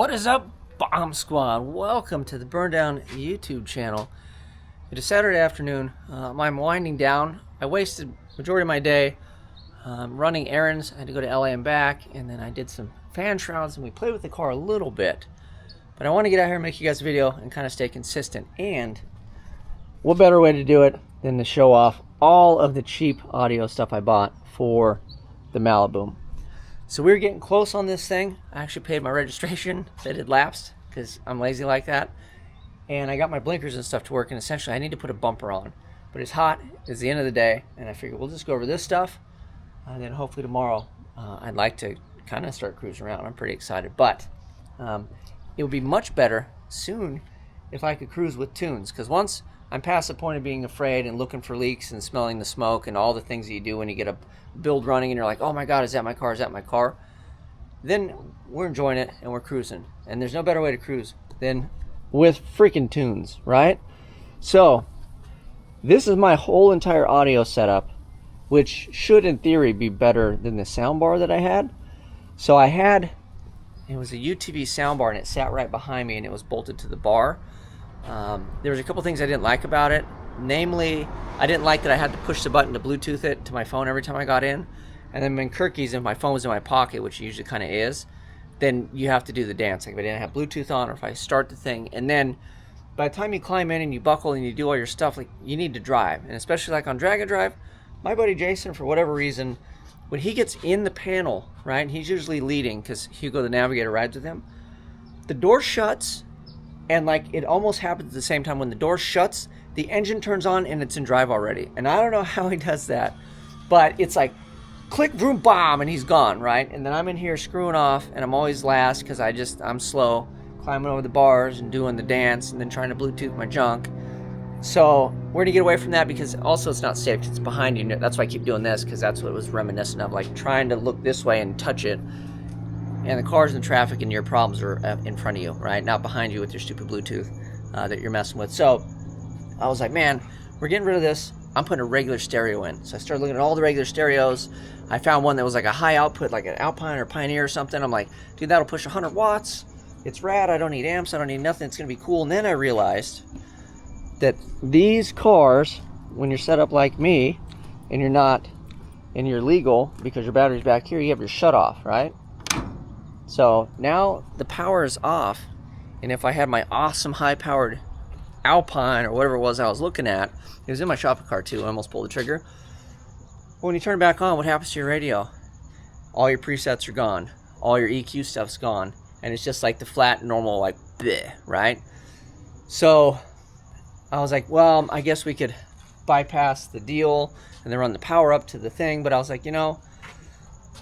What is up, Bomb Squad? Welcome to the Burndown YouTube channel. It is Saturday afternoon. I'm winding down. I wasted majority of my day running errands. I had to go to LA and back, and then I did some fan shrouds, and we played with the car a little bit. But I want to get out here and make you guys a video and kind of stay consistent. And what better way to do it than to show off all of the cheap audio stuff I bought for the Maliboom. So we were getting close on this thing. I actually paid my registration that had lapsed because I'm lazy like that. And I got my blinkers and stuff to work, and essentially I need to put a bumper on. But it's hot, it's the end of the day, and I figured we'll just go over this stuff. And then hopefully tomorrow I'd like to kind of start cruising around. I'm pretty excited. But it would be much better soon if I could cruise with tunes. Because once I'm past the point of being afraid and looking for leaks and smelling the smoke and all the things that you do when you get a build running and you're like, oh my god, is that my car, is that my car? Then we're enjoying it and we're cruising. And there's no better way to cruise than with freaking tunes, right? So this is my whole entire audio setup, which should in theory be better than the soundbar that I had. So I had, it was a UTV soundbar, and it sat right behind me and it was bolted to the bar. There was a couple things I didn't like about it. Namely, I didn't like that I had to push the button to Bluetooth it to my phone every time I got in. And then when Kirky's and my phone was in my pocket, which usually kind of is, then you have to do the dance. Like if I didn't have Bluetooth on, or if I start the thing, and then by the time you climb in and you buckle and you do all your stuff, like you need to drive. And especially like on Drag and Drive, my buddy Jason, for whatever reason, when he gets in the panel, right, and he's usually leading because Hugo the Navigator rides with him, the door shuts, and like it almost happens at the same time. When the door shuts, the engine turns on and it's in drive already. And I don't know how he does that, but it's like click, vroom, bomb, and he's gone, right? And then I'm in here screwing off, and I'm always last because I'm slow, climbing over the bars and doing the dance and then trying to Bluetooth my junk. So we're gonna get away from that because also it's not safe because it's behind you. That's why I keep doing this, because that's what it was reminiscent of, like trying to look this way and touch it. And the cars and traffic and your problems are in front of you, right? Not behind you with your stupid Bluetooth that you're messing with. So I was like, man, we're getting rid of this. I'm putting a regular stereo in. So I started looking at all the regular stereos. I found one that was like a high output, like an Alpine or Pioneer or something. I'm like, dude, that'll push 100 watts. It's rad. I don't need amps. I don't need nothing. It's going to be cool. And then I realized that these cars, when you're set up like me, and you're legal because your battery's back here, you have your shut off, right? So now the power is off. And if I had my awesome high-powered Alpine or whatever it was I was looking at, it was in my shopping cart too. I almost pulled the trigger. When you turn it back on, what happens to your radio? All your presets are gone. All your EQ stuff's gone. And it's just like the flat, normal, like, bleh, right? So I was like, well, I guess we could bypass the deal and then run the power up to the thing. But I was like, you know,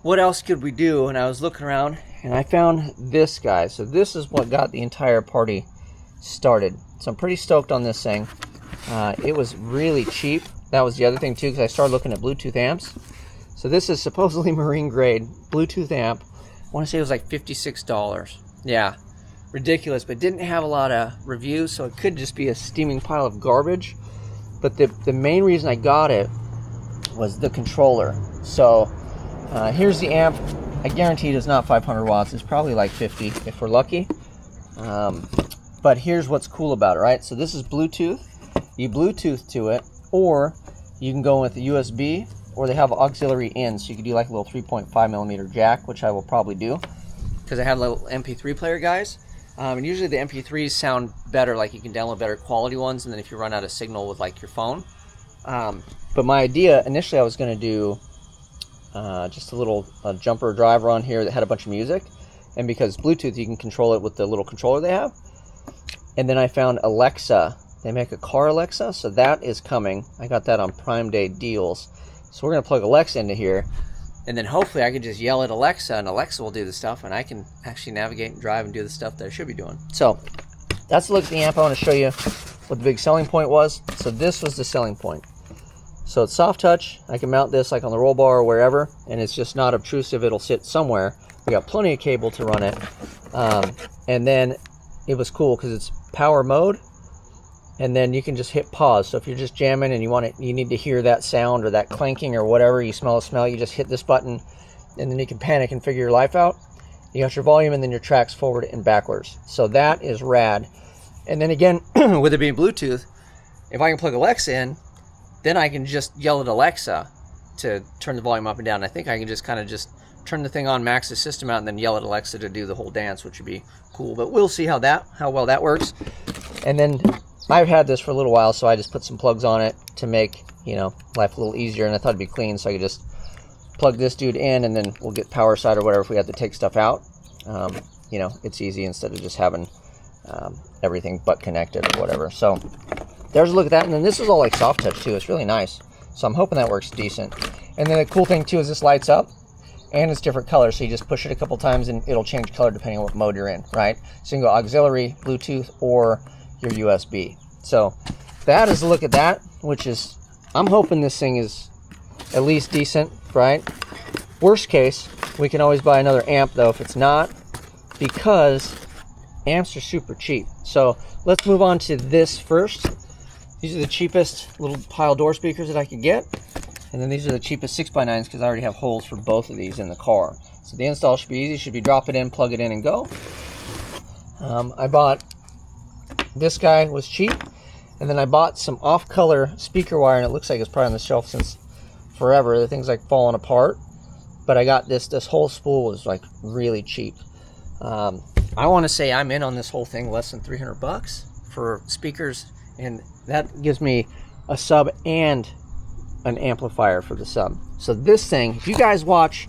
what else could we do? And I was looking around and I found this guy. So this is what got the entire party started. So I'm pretty stoked on this thing. It was really cheap. That was the other thing too, because I started looking at Bluetooth amps. So this is supposedly marine grade Bluetooth amp. I want to say it was like $56. Yeah, ridiculous, but didn't have a lot of reviews, so it could just be a steaming pile of garbage. But the main reason I got it was the controller. So here's the amp. I guarantee it is not 500 watts. It's probably like 50 if we're lucky. But here's what's cool about it, right? So this is Bluetooth. You Bluetooth to it, or you can go with the USB, or they have auxiliary in, so you can do like a little 3.5 millimeter jack, which I will probably do because I have little MP3 player guys. And usually the MP3s sound better, like you can download better quality ones, and then if you run out of signal with like your phone. But my idea initially, I was going to do just a little jumper driver on here that had a bunch of music, and because Bluetooth you can control it with the little controller they have. And then I found Alexa. They make a car Alexa, so that is coming. I got that on Prime Day deals. So we're going to plug Alexa into here, and then hopefully I can just yell at Alexa, and Alexa will do the stuff, and I can actually navigate and drive and do the stuff that I should be doing. So that's a look at the amp. I want to show you what the big selling point was. So this was the selling point. So it's soft touch. I can mount this like on the roll bar or wherever, and it's just not obtrusive. It'll sit somewhere. We got plenty of cable to run it. And then it was cool because it's power mode, and then you can just hit pause. So if you're just jamming and you need to hear that sound or that clanking or whatever, you smell a smell, you just hit this button, and then you can panic and figure your life out. You got your volume and then your tracks forward and backwards. So that is rad. And then again, with it being Bluetooth, if I can plug Alexa in, then I can just yell at Alexa to turn the volume up and down. I think I can just kind of just turn the thing on, max the system out, and then yell at Alexa to do the whole dance, which would be cool. But we'll see how well that works. And then I've had this for a little while, so I just put some plugs on it to make, you know, life a little easier. And I thought it'd be clean, so I could just plug this dude in, and then we'll get power side or whatever if we have to take stuff out. You know, it's easy instead of just having everything butt connected or whatever. So there's a look at that. And then this is all like soft touch too. It's really nice. So I'm hoping that works decent. And then the cool thing too is this lights up and it's different colors. So you just push it a couple times and it'll change color depending on what mode you're in, right? So you can go auxiliary, Bluetooth, or your USB. So that is a look at that, which is, I'm hoping this thing is at least decent, right? Worst case, we can always buy another amp though if it's not, because amps are super cheap. So let's move on to this first. These are the cheapest little pile door speakers that I could get. And then these are the cheapest 6x9s because I already have holes for both of these in the car. So the install should be easy. Should be drop it in, plug it in, and go. I bought, this guy was cheap. And then I bought some off-color speaker wire, and it looks like it's probably on the shelf since forever. The thing's like falling apart. But I got this whole spool was like really cheap. I want to say I'm in on this whole thing less than 300 bucks for speakers, and that gives me a sub and an amplifier for the sub. So this thing, if you guys watch,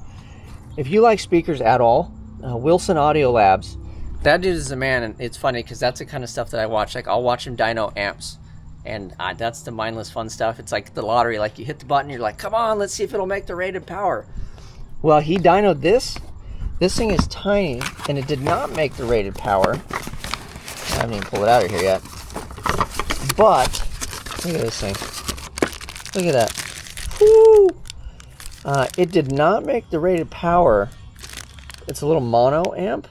if you like speakers at all, Wilson Audio Labs, that dude is the man. And it's funny because that's the kind of stuff that I watch. Like I'll watch him dyno amps, and that's the mindless fun stuff. It's like the lottery. Like you hit the button, you're like, come on, let's see if it'll make the rated power. Well, he dynoed this. This thing is tiny, and it did not make the rated power. I haven't even pulled it out of here yet. But look at this thing. Look at that. Woo! It did not make the rated power. It's a little mono amp,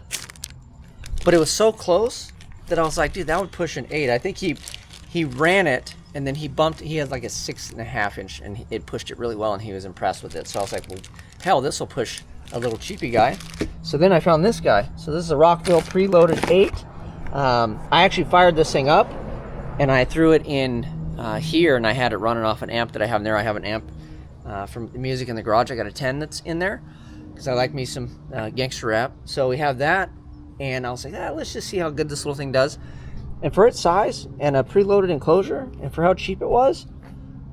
but it was so close that I was like, dude, that would push an 8. I think he ran it, and then he bumped. He had like a 6.5 inch, and it pushed it really well, and he was impressed with it. So I was like, well, hell, this will push a little cheapy guy. So then I found this guy. So this is a Rockville preloaded 8. I actually fired this thing up, and I threw it in here, and I had it running off an amp that I have in there. I have an amp from the Music in the Garage. I got a 10 that's in there because I like me some gangster rap. So we have that, and I was like, let's just see how good this little thing does. And for its size and a preloaded enclosure, and for how cheap it was,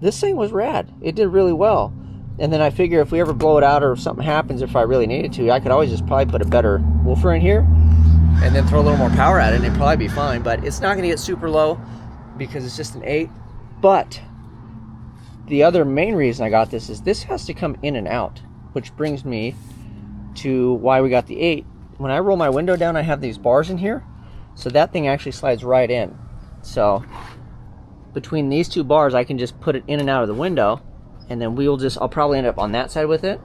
this thing was rad. It did really well. And then I figure if we ever blow it out or if something happens, if I really needed to, I could always just probably put a better woofer in here and then throw a little more power at it, and it'd probably be fine. But it's not going to get super low because it's just an 8. But the other main reason I got this is this has to come in and out, which brings me to why we got the 8. When I roll my window down, I have these bars in here, so that thing actually slides right in. So between these two bars, I can just put it in and out of the window, and then I'll probably end up on that side with it,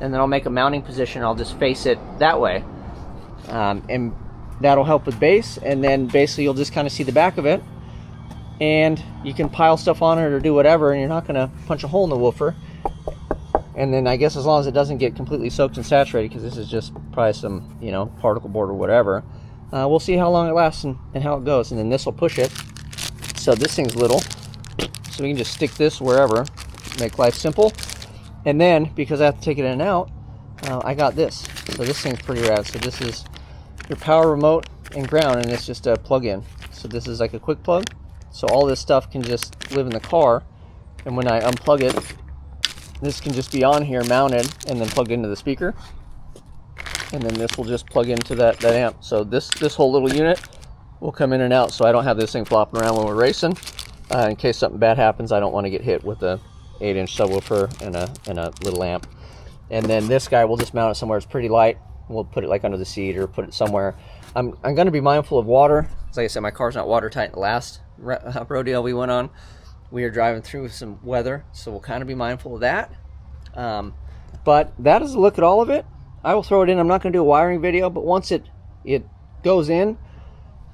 and then I'll make a mounting position. I'll just face it that way, and that'll help with bass. And then basically you'll just kind of see the back of it, and you can pile stuff on it or do whatever, and you're not going to punch a hole in the woofer. And then I guess as long as it doesn't get completely soaked and saturated, because this is just probably some, you know, particle board or whatever, we'll see how long it lasts and how it goes. And then this will push it. So this thing's little, so we can just stick this wherever, make life simple. And then because I have to take it in and out, I got this. So this thing's pretty rad. So this is your power remote and ground, and it's just a plug-in. So this is like a quick plug. So all this stuff can just live in the car, and when I unplug it, this can just be on here mounted and then plugged into the speaker, and then this will just plug into that amp. So this whole little unit will come in and out, so I don't have this thing flopping around when we're racing. In case something bad happens, I don't want to get hit with a 8-inch subwoofer and a little amp. And then this guy, we'll just mount it somewhere. It's pretty light. We'll put it like under the seat or put it somewhere. I'm going to be mindful of water. Like I said, my car's not watertight. The last rodeo we went on, we were driving through some weather, so we'll kind of be mindful of that. But that is a look at all of it. I will throw it in. I'm not going to do a wiring video, but once it goes in,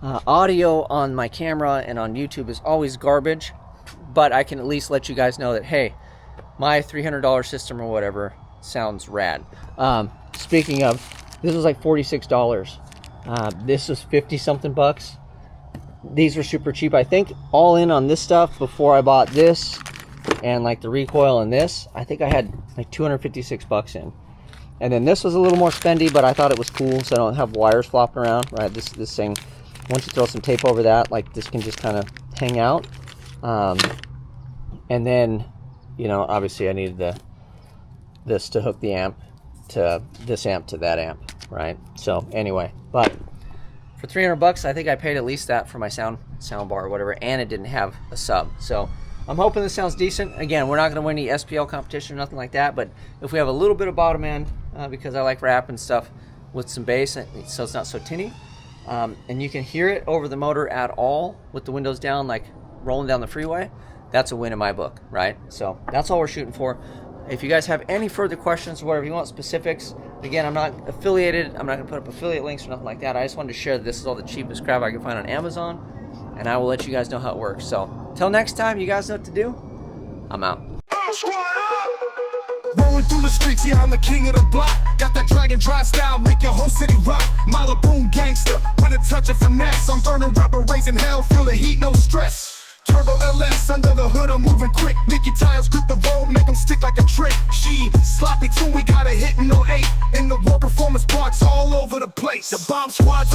audio on my camera and on YouTube is always garbage, but I can at least let you guys know that, hey, my $300 system or whatever sounds rad. Speaking of, This was like $46. This was 50 something bucks. These were super cheap. I think all in on this stuff before I bought this and like the recoil and this, I think I had like 256 bucks in. And then this was a little more spendy, but I thought it was cool, so I don't have wires flopping around, right? This thing, once you throw some tape over that, like this can just kind of hang out. And then, you know, obviously I needed this to hook the amp to this amp to that amp, right? So anyway, but for 300 bucks, I think I paid at least that for my sound bar or whatever, and it didn't have a sub. So I'm hoping this sounds decent. Again, we're not going to win any SPL competition or nothing like that, but if we have a little bit of bottom end, because I like rap and stuff with some bass, so it's not so tinny, and you can hear it over the motor at all with the windows down, like rolling down the freeway, that's a win in my book, right? So that's all we're shooting for. If you guys have any further questions or whatever you want specifics, again, I'm not affiliated. I'm not going to put up affiliate links or nothing like that. I just wanted to share that this is all the cheapest crap I can find on Amazon, and I will let you guys know how it works. So till next time, you guys know what to do. I'm out. Rolling through the streets, yeah, I'm the king of the block. Got that dragon drive style, make your whole city rock. Maliboom gangster, with a touch of finesse. I'm burning rubber, raising hell, feel the heat, no stress. Turbo LS, under the hood, I'm moving quick. Nicky tires grip the road, make them stick like a trick. She sloppy too, we got a hit in 08. In the war performance parts all over the place. The bomb squad's